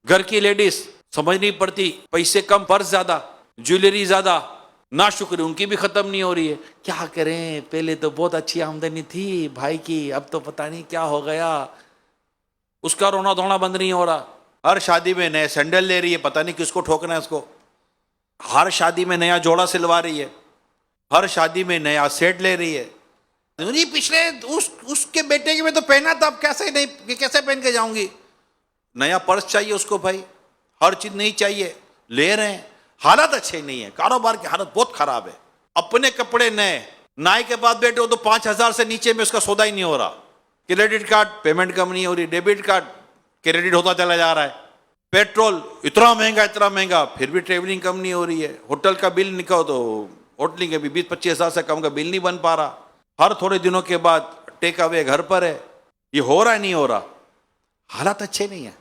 گھر کی لیڈیز سمجھ نہیں پڑتی، پیسے کم، پرس زیادہ، جویلری زیادہ، ناشکری ان کی بھی ختم نہیں ہو رہی ہے. کیا کریں، پہلے تو بہت اچھی آمدنی تھی بھائی کی، اب تو پتہ نہیں کیا ہو گیا. اس کا رونا دھونا بند نہیں ہو رہا. ہر شادی میں نئے سینڈل لے رہی ہے، پتہ نہیں کس کو ٹھوکنا ہے اس کو. ہر شادی میں نیا جوڑا سلوا رہی ہے، ہر شادی میں نیا سیٹ لے رہی ہے. نہیں پچھلے اس کے بیٹے کے میں تو پہنا تھا، اب کیسے پہن کے جاؤں گی. نیا پرس چاہیے اس کو بھائی، ہر چیز نہیں چاہیے، لے رہے ہیں. حالت اچھے نہیں ہے، کاروبار کی حالت بہت خراب ہے. اپنے کپڑے نئے، نائی کے پاس بیٹھے ہو تو 5,000 سے نیچے میں اس کا سودا ہی نہیں ہو رہا. کریڈٹ کارڈ پیمنٹ کم نہیں ہو رہی، ڈیبٹ کارڈ کریڈٹ ہوتا چلا جا رہا ہے. پیٹرول اتنا مہنگا پھر بھی ٹریولنگ کم نہیں ہو رہی ہے. ہوٹل کا بل نکاؤ تو ہوٹل کے بھی 20-25 ہزار سے کم کا بل نہیں بن پا رہا. ہر تھوڑے دنوں کے بعد ٹیک اوے گھر پر ہے. یہ ہو رہا ہے نہیں ہو رہا. حالات اچھے نہیں ہیں،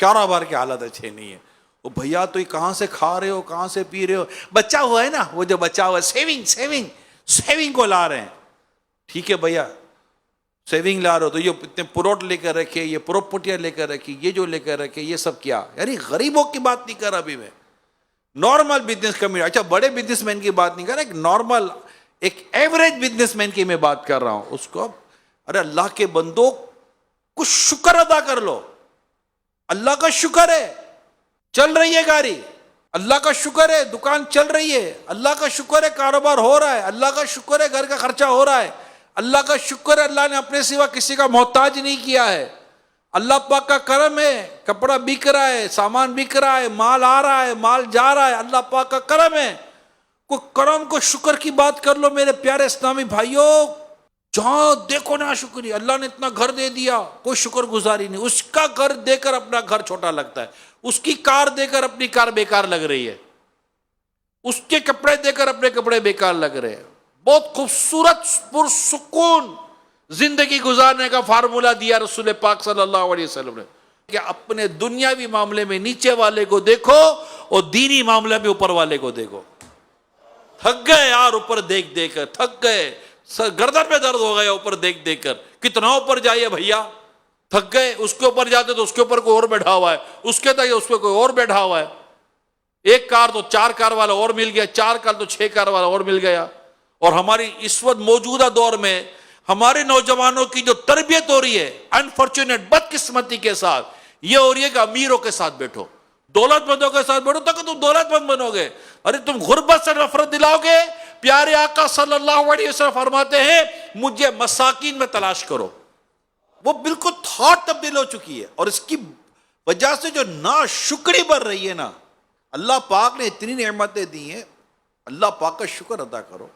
کاروبار کے حالات اچھے نہیں ہیں. وہ بھیا تو یہ کہاں سے کھا رہے ہو، کہاں سے پی رہے ہو. بچہ ہوا ہے نا، وہ جو بچہ ہوا ہے سیونگ کو لا رہے ہیں. ٹھیک ہے بھیا، سیونگ لا رہے ہو تو یہ اتنے پروٹ لے کر رکھے، یہ پروپرٹیاں لے کر رکھی، یہ جو لے کر رکھے، یہ سب کیا. یعنی غریبوں کی بات نہیں کر رہا ابھی میں، نارمل بزنس کمیونٹی. اچھا بڑے بزنس مین کی بات نہیں کر رہا، ایک نارمل ایک ایوریج بزنس مین کی میں بات کر رہا ہوں. اس کو ارے اللہ کے بندو کچھ شکر ادا کر لو. اللہ کا شکر ہے چل رہی ہے گاڑی، اللہ کا شکر ہے دکان چل رہی ہے، اللہ کا شکر ہے کاروبار ہو رہا ہے، اللہ کا شکر ہے گھر کا خرچہ ہو رہا ہے، اللہ کا شکر ہے اللہ نے اپنے سوا کسی کا محتاج نہیں کیا ہے. اللہ پاک کا کرم ہے، کپڑا بک رہا ہے، سامان بک رہا ہے، مال آ رہا ہے، مال جا رہا ہے. اللہ پاک کا کرم ہے. کوئی کرم کو شکر کی بات کر لو میرے پیارے اسلامی بھائیوں. جہاں دیکھو نا شکریہ، اللہ نے اتنا گھر دے دیا، کوئی شکر گزاری نہیں. اس کا گھر دے کر اپنا گھر چھوٹا لگتا ہے، اس کی کار دے کر اپنی کار بیکار لگ رہی ہے، اس کے کپڑے دے کر اپنے کپڑے بیکار لگ رہے ہیں. بہت خوبصورت پرسکون زندگی گزارنے کا فارمولہ دیا رسول پاک صلی اللہ علیہ وسلم نے کہ اپنے دنیاوی معاملے میں نیچے والے کو دیکھو اور دینی معاملے میں اوپر والے کو دیکھو. تھک گئے یار اوپر دیکھ دیکھ کر، تھک گئے، گردن میں درد ہو گیا اوپر دیکھ دیکھ کر. کتنا اوپر جائیے بھیا، تھک گئے. اس کے اوپر جاتے تو اس کے اوپر کوئی اور بیٹھا ہوا ہے، اس کے تک اس پہ کوئی اور بیٹھا ہوا ہے. ایک کار تو 4 کار والا اور مل گیا، 4 کار تو 6 کار والا اور مل گیا. اور ہماری اس وقت موجودہ دور میں ہمارے نوجوانوں کی جو تربیت ہو رہی ہے انفارچونیٹ بدقسمتی کے ساتھ یہ ہو رہی ہے کہ امیروں کے ساتھ بیٹھو، دولت مندوں کے ساتھ بیٹھو تاکہ تم دولت مند بنو گے. ارے تم غربت سے نفرت دلاؤ گے. پیارے آقا صلی اللہ علیہ وسلم فرماتے ہیں مجھے مساکین میں تلاش کرو. وہ بالکل تھاٹ تبدیل ہو چکی ہے، اور اس کی وجہ سے جو ناشکری بڑھ رہی ہے نا. اللہ پاک نے اتنی نعمتیں دی ہیں، اللہ پاک کا شکر ادا کرو.